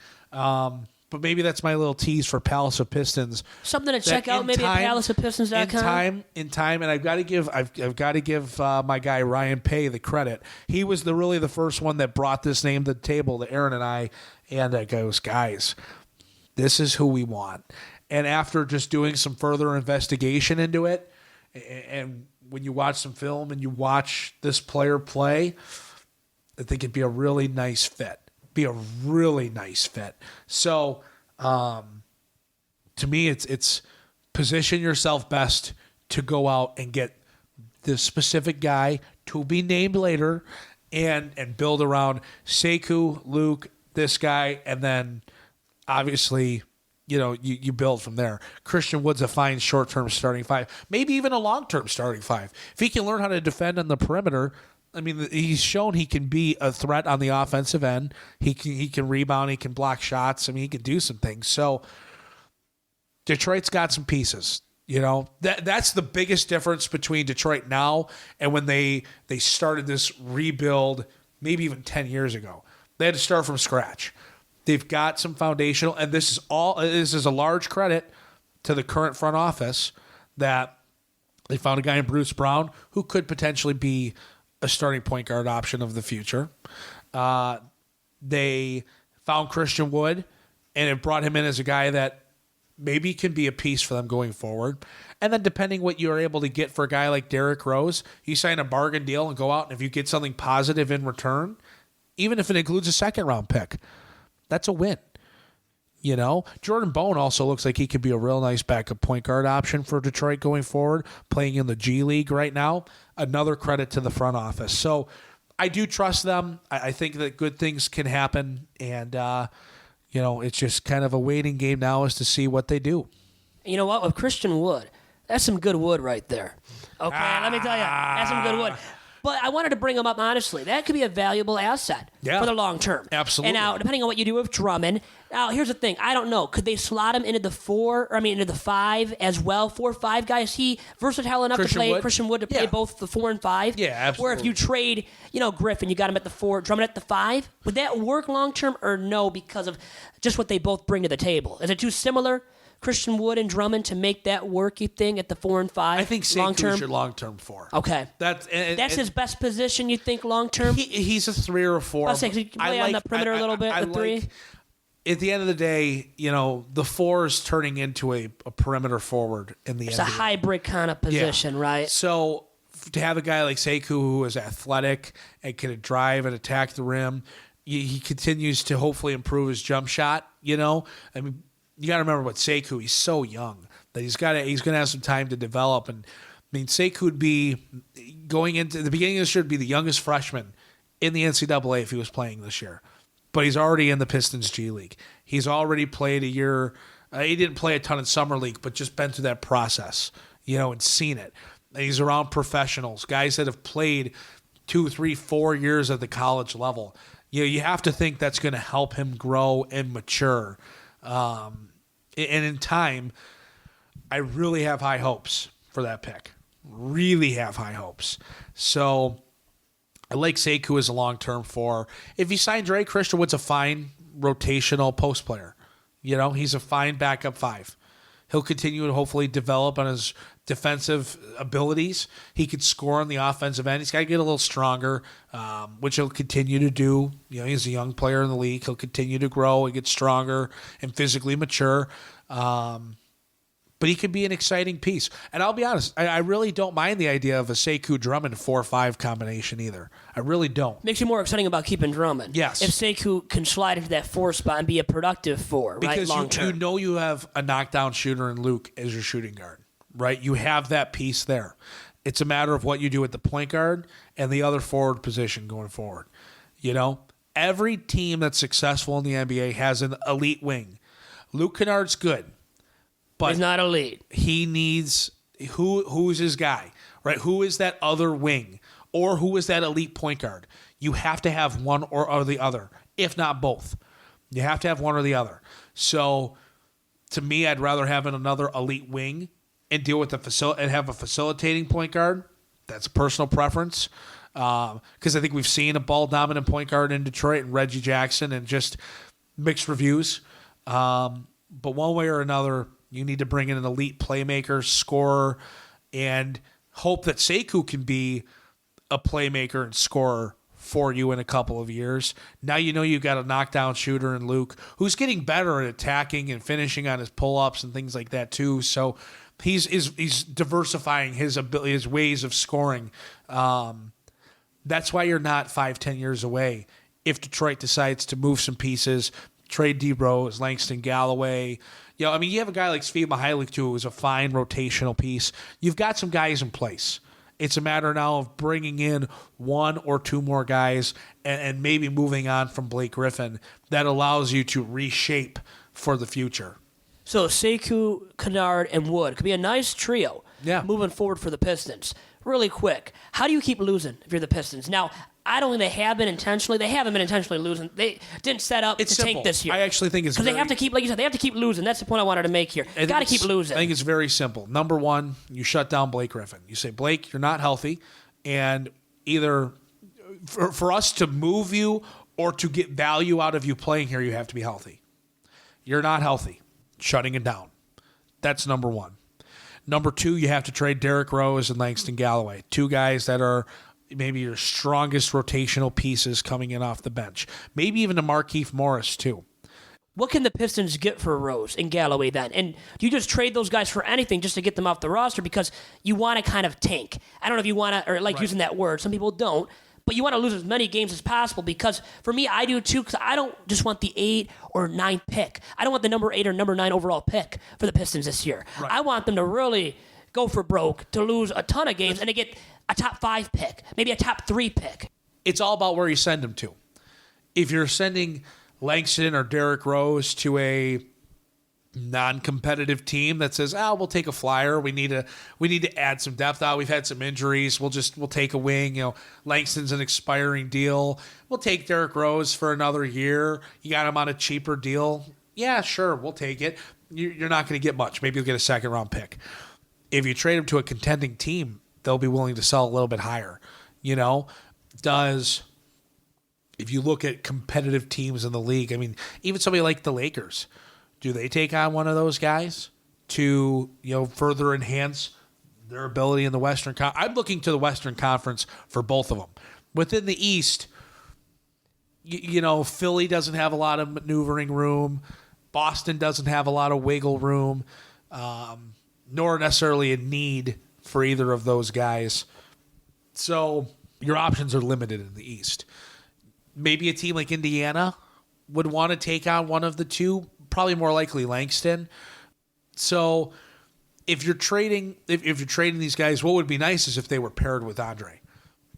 But maybe that's my little tease for Palace of Pistons. Something to check out, maybe at palaceofpistons.com. In time, and I've got to give my guy Ryan Pay the credit. He was really the first one that brought this name to the table to Aaron and I, and goes, guys, this is who we want. And after just doing some further investigation into it, and when you watch some film and you watch this player play, I think it'd be a really nice fit. So, to me, it's position yourself best to go out and get this specific guy to be named later, and build around Sekou, Luke, this guy, and then obviously, you build from there. Christian Wood's a fine short-term starting 5, maybe even a long-term starting 5. If he can learn how to defend on the perimeter. He's shown he can be a threat on the offensive end. He can rebound. He can block shots. He can do some things. So Detroit's got some pieces. That's the biggest difference between Detroit now and when they started this rebuild, maybe even 10 years ago. They had to start from scratch. They've got some foundational, and this is a large credit to the current front office that they found a guy in Bruce Brown who could potentially be a starting point guard option of the future. They found Christian Wood, and it brought him in as a guy that maybe can be a piece for them going forward. And then depending what you're able to get for a guy like Derrick Rose, you sign a bargain deal and go out, and if you get something positive in return, even if it includes a second-round pick, that's a win. Jordan Bone also looks like he could be a real nice backup point guard option for Detroit going forward, playing in the G League right now. Another credit to the front office. So I do trust them. I think that good things can happen, and it's just kind of a waiting game now as to see what they do. You know what? With Christian Wood, that's some good wood right there. Okay, let me tell you, that's some good wood. But I wanted to bring him up honestly. That could be a valuable asset for the long term. Absolutely. And now, depending on what you do with Drummond, now here's the thing. I don't know. Could they slot him into into the 5 as well? 4-5 guy. Is he versatile enough Christian Wood to play both the 4 and 5? Yeah, absolutely. Where if you trade, Griffin, you got him at the 4, Drummond at the 5. Would that work long term or no? Because of just what they both bring to the table. Is it too similar? Christian Wood and Drummond to make that work, you think, at the 4 and 5? I think Sekou is your long-term 4. Okay. That's his best position, you think, long-term? He's a 3 or a 4. I'll say he can play on the perimeter a little bit, the 3. At the end of the day, the 4 is turning into a perimeter forward in the NBA. It's a hybrid kind of position, right? So to have a guy like Sekou who is athletic and can drive and attack the rim, he continues to hopefully improve his jump shot, I mean, you got to remember what Sekou, he's so young that he's going to have some time to develop. And I mean, Sekou would be going into the beginning of this year would be the youngest freshman in the NCAA if he was playing this year. But he's already in the Pistons G League. He's already played a year. He didn't play a ton in summer league, but just been through that process, and seen it. And he's around professionals, guys that have played 2, 3, 4 years at the college level. You have to think that's going to help him grow and mature. And in time, I really have high hopes for that pick. Really have high hopes. So I like Sekou as a long-term 4. If you sign Dre, Christian Wood's a fine rotational post player. He's a fine backup 5. He'll continue to hopefully develop on his defensive abilities. He could score on the offensive end. He's got to get a little stronger, which he'll continue to do. He's a young player in the league. He'll continue to grow and get stronger and physically mature. But he could be an exciting piece. And I'll be honest, I really don't mind the idea of a Sekou Drummond 4-5 combination either. I really don't. Makes you more exciting about keeping Drummond. Yes. If Sekou can slide into that 4 spot and be a productive 4, because right? Long term. You have a knockdown shooter in Luke as your shooting guard, right? You have that piece there. It's a matter of what you do at the point guard and the other forward position going forward. Every team that's successful in the NBA has an elite wing. Luke Kennard's good. But he's not elite. He needs who's his guy, right? Who is that other wing, or who is that elite point guard? You have to have one or the other, if not both. You have to have one or the other. So, to me, I'd rather have another elite wing and deal with and have a facilitating point guard. That's a personal preference, because I think we've seen a ball dominant point guard in Detroit and Reggie Jackson, and just mixed reviews. But one way or another, you need to bring in an elite playmaker, scorer, and hope that Sekou can be a playmaker and scorer for you in a couple of years. Now you've got a knockdown shooter in Luke who's getting better at attacking and finishing on his pull-ups and things like that too. So he's diversifying his ability, his ways of scoring. That's why you're not 5-10 years away if Detroit decides to move some pieces, trade D Rose, Langston Galloway. You have a guy like Svi Mihailik too, who's a fine rotational piece. You've got some guys in place. It's a matter now of bringing in 1 or 2 more guys and maybe moving on from Blake Griffin that allows you to reshape for the future. So Sekou, Kennard, and Wood could be a nice trio moving forward for the Pistons. Really quick, how do you keep losing if you're the Pistons? Now, I don't think they have been intentionally. They haven't been intentionally losing. They didn't set up to tank this year. I actually think it's because they have to keep, like you said, they have to keep losing. That's the point I wanted to make here. Got to keep losing. I think it's very simple. Number 1, you shut down Blake Griffin. You say, Blake, you're not healthy, and either for us to move you or to get value out of you playing here, you have to be healthy. You're not healthy. Shutting it down. That's number 1. Number 2, you have to trade Derrick Rose and Langston Galloway, 2 guys that are maybe your strongest rotational pieces coming in off the bench. Maybe even a Markieff Morris, too. What can the Pistons get for Rose and Galloway then? And do you just trade those guys for anything just to get them off the roster because you want to kind of tank? I don't know if you want to, or like using that word. Some people don't. But you want to lose as many games as possible because, for me, I do too, because I don't just want the 8 or 9 pick. I don't want the number 8 or number 9 overall pick for the Pistons this year. Right. I want them to really go for broke, to lose a ton of games, and to get a top 5 pick, maybe a top 3 pick. It's all about where you send them to. If you're sending Langston or Derrick Rose to a non-competitive team that says, we'll take a flyer. We need to add some depth out. We've had some injuries. We'll take a wing. Langston's an expiring deal. We'll take Derrick Rose for another year. You got him on a cheaper deal. Yeah, sure, we'll take it. You're not going to get much. Maybe you'll get a second-round pick. If you trade him to a contending team, they'll be willing to sell a little bit higher. If you look at competitive teams in the league, I mean, even somebody like the Lakers, do they take on one of those guys to, further enhance their ability in the Western Conference? I'm looking to the Western Conference for both of them. Within the East, Philly doesn't have a lot of maneuvering room. Boston doesn't have a lot of wiggle room, nor necessarily a need for either of those guys. So your options are limited in the East. Maybe a team like Indiana would want to take on one of the two, probably more likely Langston. So if you're trading these guys, what would be nice is if they were paired with Andre.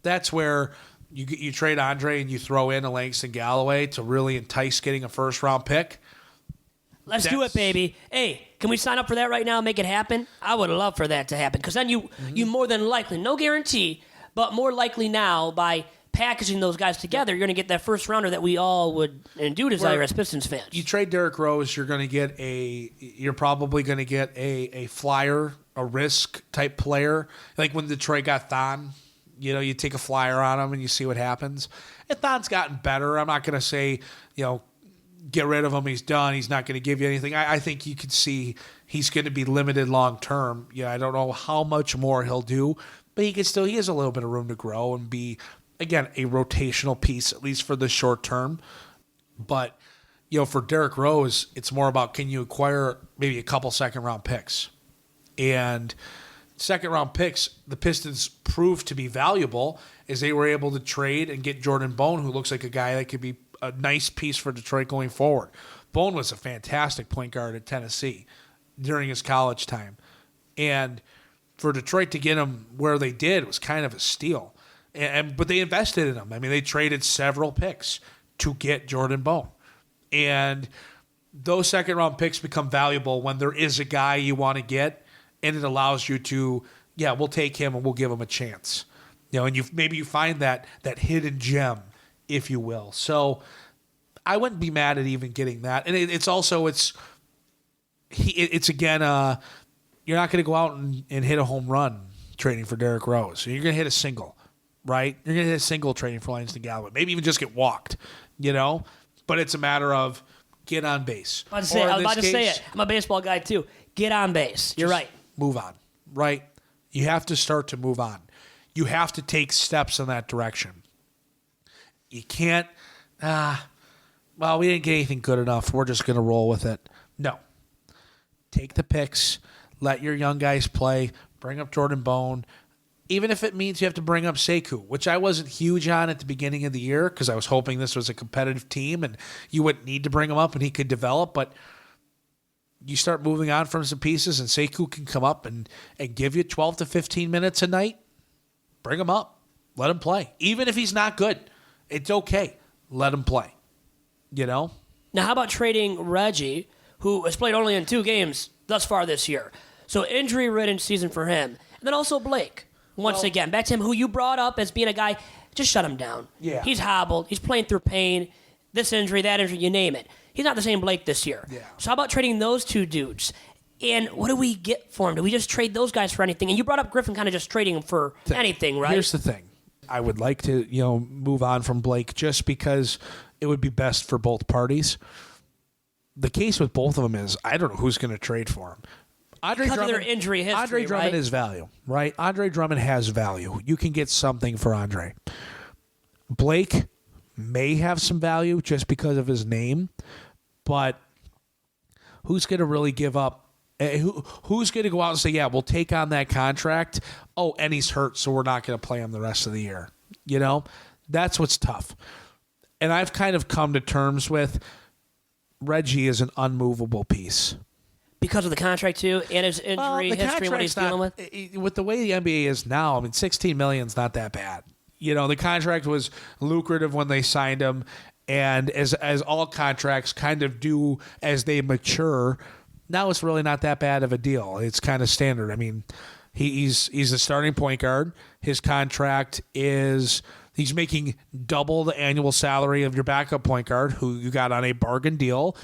That's where you trade Andre and you throw in a Langston Galloway to really entice getting a first-round pick. Let's do it, baby. Hey, can we sign up for that right now and make it happen? I would love for that to happen because then you more than likely, no guarantee, but more likely now by packaging those guys together, you're going to get that first rounder that we all would and do desire as Pistons fans. You trade Derrick Rose, you're probably going to get a flyer, a risk type player. Like when Detroit got Thon, you take a flyer on him and you see what happens. And Thon's gotten better. I'm not going to say, get rid of him. He's done. He's not going to give you anything. I think you could see he's going to be limited long term. I don't know how much more he'll do, but he has a little bit of room to grow and be, again, a rotational piece, at least for the short term. But, for Derrick Rose, it's more about can you acquire maybe a couple second-round picks. And second-round picks, the Pistons proved to be valuable as they were able to trade and get Jordan Bone, who looks like a guy that could be a nice piece for Detroit going forward. Bone was a fantastic point guard at Tennessee during his college time. And for Detroit to get him where they did was kind of a steal. But they invested in him. I mean, they traded several picks to get Jordan Bone. And those second-round picks become valuable when there is a guy you want to get, and it allows you to, we'll take him and we'll give him a chance. And maybe you find that hidden gem, if you will. So I wouldn't be mad at even getting that. And it's again, you're not going to go out and hit a home run trading for Derrick Rose. You're going to hit a single. Right? You're going to hit a single trading for Langston Galloway. Maybe even just get walked, But it's a matter of get on base. I was about to say it. I'm a baseball guy, too. Get on base. You're right. Move on, right? You have to start to move on. You have to take steps in that direction. You can't, we didn't get anything good enough. We're just going to roll with it. No. Take the picks. Let your young guys play. Bring up Jordan Bone. Even if it means you have to bring up Sekou, which I wasn't huge on at the beginning of the year because I was hoping this was a competitive team and you wouldn't need to bring him up and he could develop. But you start moving on from some pieces and Sekou can come up and give you 12 to 15 minutes a night. Bring him up. Let him play. Even if he's not good, it's okay. Let him play. Now, how about trading Reggie, who has played only in 2 games thus far this year? So injury-ridden season for him. And then also Blake. Once again, back to him, who you brought up as being a guy, just shut him down. Yeah. He's hobbled. He's playing through pain. This injury, that injury, you name it. He's not the same Blake this year. Yeah. So how about trading those 2 dudes? And what do we get for him? Do we just trade those guys for anything? And you brought up Griffin kind of just trading him for anything, right? Here's the thing. I would like to, move on from Blake just because it would be best for both parties. The case with both of them is I don't know who's going to trade for him. Because of their injury history, Andre Drummond is value, right? Andre Drummond has value. You can get something for Andre. Blake may have some value just because of his name, but who's going to really give up? Who's going to go out and say, yeah, we'll take on that contract? Oh, and he's hurt, so we're not going to play him the rest of the year. That's what's tough. And I've kind of come to terms with Reggie is an unmovable piece. Because of the contract, too, and his injury history and what he's dealing with? With the way the NBA is now, $16 million is not that bad. The contract was lucrative when they signed him, and as all contracts kind of do as they mature, now it's really not that bad of a deal. It's kind of standard. I mean, he's a starting point guard. His contract is he's making double the annual salary of your backup point guard, who you got on a bargain deal.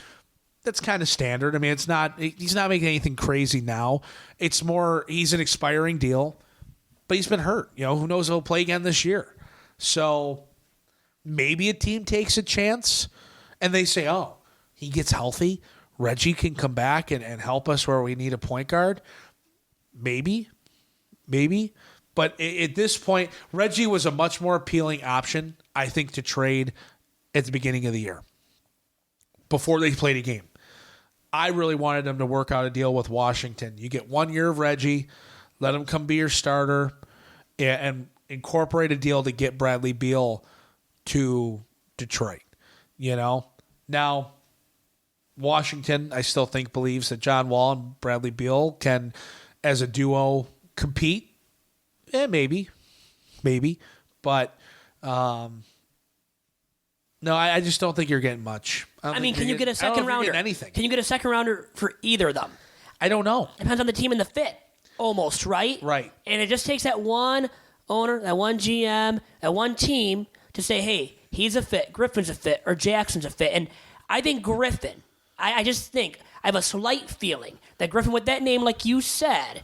That's kind of standard. I mean, he's not making anything crazy now. It's more he's an expiring deal, but he's been hurt. Who knows if he'll play again this year. So maybe a team takes a chance and they say, oh, he gets healthy. Reggie can come back and help us where we need a point guard. Maybe. But at this point, Reggie was a much more appealing option, I think, to trade at the beginning of the year before they played a game. I really wanted them to work out a deal with Washington. You get 1 year of Reggie, let him come be your starter, and incorporate a deal to get Bradley Beal to Detroit. Now, Washington, I still think, believes that John Wall and Bradley Beal can, as a duo, compete. Maybe. But, no, I just don't think you're getting much. Can you get a second rounder? Anything. Can you get a second rounder for either of them? I don't know. Depends on the team and the fit, almost, right? Right. And it just takes that one owner, that one GM, that one team to say, hey, he's a fit, Griffin's a fit, or Jackson's a fit. And I think Griffin, I just think, I have a slight feeling that Griffin, with that name, like you said,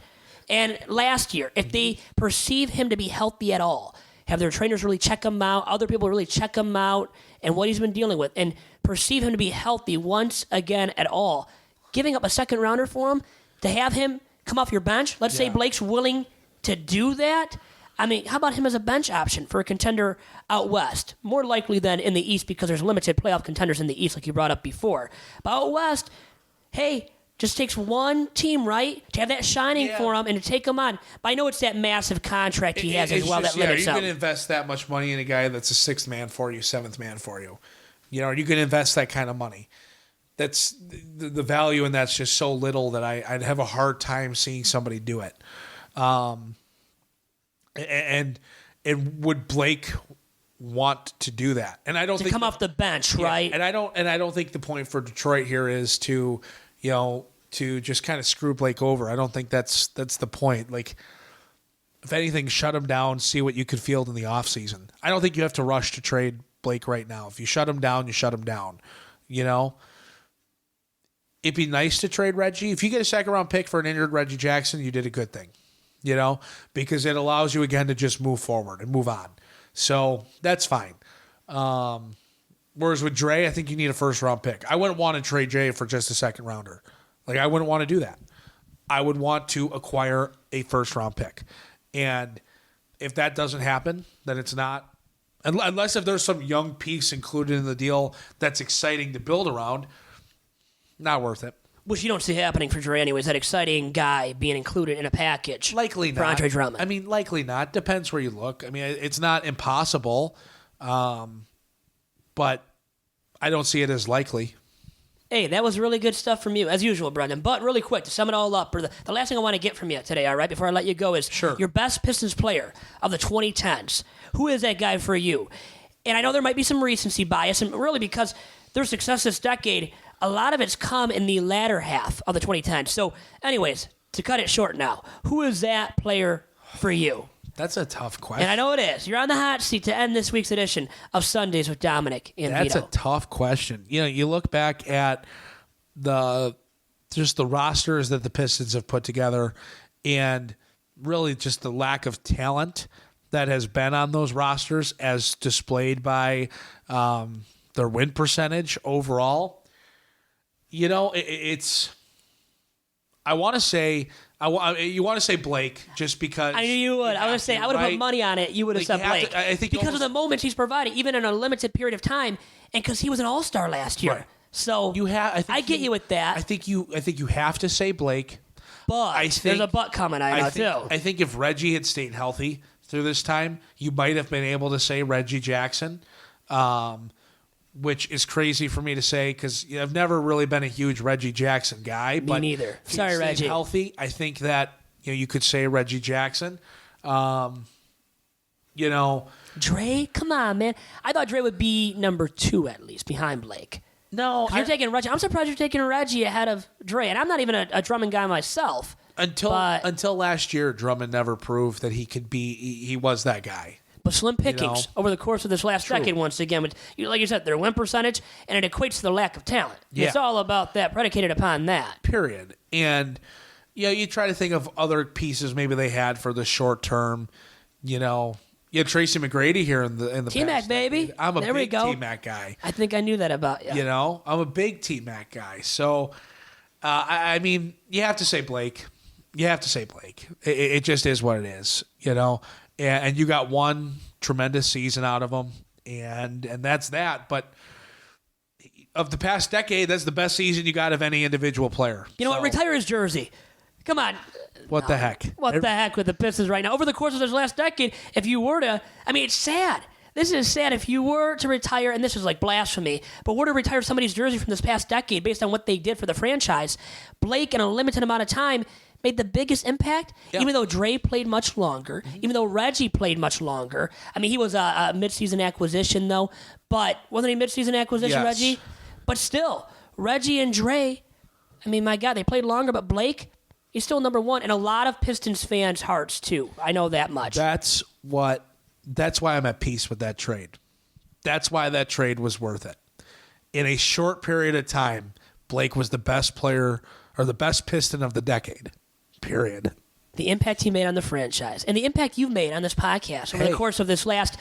and last year, if they perceive him to be healthy at all, have their trainers really check him out, other people really check him out, and what he's been dealing with, and perceive him to be healthy once again at all, giving up a second rounder for him, to have him come off your bench, let's say Blake's willing to do that. I mean, how about him as a bench option for a contender out west? More likely than in the East, because there's limited playoff contenders in the East, like you brought up before. But out west, hey, just takes one team, right, to have that shining for him and to take him on. But I know it's that massive contract he has as well that limits him. You're going to invest that much money in a guy that's a sixth man for you, seventh man for you. You're going to invest that kind of money. That's the value in that's just so little that I'd have a hard time seeing somebody do it. And would Blake want to do that? And I don't think come off the bench, right? And I don't think the point for Detroit here is to just kind of screw Blake over. I don't think that's the point. Like, if anything, shut him down, see what you could field in the offseason. I don't think you have to rush to trade Blake right now. If you shut him down, you shut him down. It'd be nice to trade Reggie. If you get a second round pick for an injured Reggie Jackson, you did a good thing. Because it allows you again to just move forward and move on. So that's fine. Whereas with Dre, I think you need a first round pick. I wouldn't want to trade Dre for just a second rounder. Like, I wouldn't want to do that. I would want to acquire a first round pick. And if that doesn't happen, then it's not, unless if there's some young piece included in the deal that's exciting to build around, not worth it. Which you don't see happening for Dre anyways, that exciting guy being included in a package. Likely not. For Andre Drummond. I mean, likely not. Depends where you look. I mean, it's not impossible, but I don't see it as likely. Hey, that was really good stuff from you, as usual, Brendan. But really quick, to sum it all up, the last thing I want to get from you today, all right, before I let you go, is your best Pistons player of the 2010s. Who is that guy for you? And I know there might be some recency bias, and really because their success this decade, a lot of it's come in the latter half of the 2010s. So, anyways, to cut it short now, who is that player for you? That's a tough question. And I know it is. You're on the hot seat to end this week's edition of Sundays with Dominic and Vito. That's a tough question. You look back at the rosters that the Pistons have put together, and really just the lack of talent that has been on those rosters as displayed by their win percentage overall. It's. I want to say. You want to say Blake just because I knew you would. I would have put money on it. You would have said Blake. I think because of the moments he's provided, even in a limited period of time, and because he was an all-star last year. Right. So I get you with that. I think you have to say Blake. But there's a but coming. I know too. I think if Reggie had stayed healthy through this time, you might have been able to say Reggie Jackson. Which is crazy for me to say because I've never really been a huge Reggie Jackson guy. Me neither. Sorry, Reggie. Healthy, I think that you could say Reggie Jackson. Dre, come on, man. I thought Dre would be number 2 at least behind Blake. No, You're taking Reggie. I'm surprised you're taking Reggie ahead of Dre, and I'm not even a Drummond guy myself. Until last year, Drummond never proved that he could be. He was that guy. But slim pickings over the course of this last decade, once again, with, like you said, their win percentage, and it equates to the lack of talent. Yeah. It's all about that, predicated upon that. Period. And you try to think of other pieces maybe they had for the short term. You had Tracy McGrady here in the T-Mac, baby. I'm a big T-Mac guy. I think I knew that about you. I'm a big T-Mac guy. So, I mean, you have to say Blake. It just is what it is, And you got one tremendous season out of him, and that's that. But of the past decade, that's the best season you got of any individual player. You know what? Retire his jersey. Come on. What the heck? What the heck with the Pistons right now? Over the course of this last decade, if you were to, it's sad. This is sad. If you were to retire, and this is like blasphemy, but were to retire somebody's jersey from this past decade based on what they did for the franchise, Blake, in a limited amount of time, made the biggest impact, even though Dre played much longer, even though Reggie played much longer. He was a midseason acquisition, though. But wasn't he a midseason acquisition, yes. Reggie? But still, Reggie and Dre, my God, they played longer, but Blake, he's still number one in a lot of Pistons fans' hearts, too. I know that much. That's why I'm at peace with that trade. That's why that trade was worth it. In a short period of time, Blake was the best player or the best Piston of the decade. Period. The impact he made on the franchise and the impact you've made on this podcast over the course of this last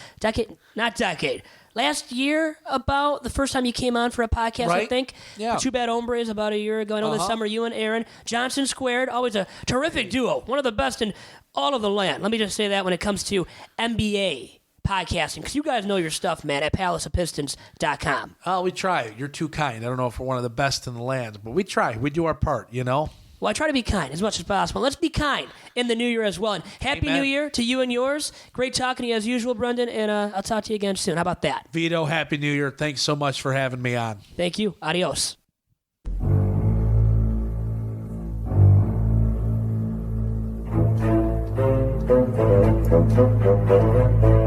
last year, about the first time you came on for a podcast, right? I think. Yeah. Too Bad Hombres about a year ago. I know this summer you and Aaron Johnson squared, always a terrific duo, one of the best in all of the land. Let me just say that when it comes to NBA podcasting, because you guys know your stuff, man, at palaceofpistons.com. Oh, we try. You're too kind. I don't know if we're one of the best in the land, but we try. We do our part, Well, I try to be kind as much as possible. Let's be kind in the new year as well. And Happy New Year to you and yours. Great talking to you as usual, Brendan, and I'll talk to you again soon. How about that? Vito, Happy New Year. Thanks so much for having me on. Thank you. Adios. Thank you.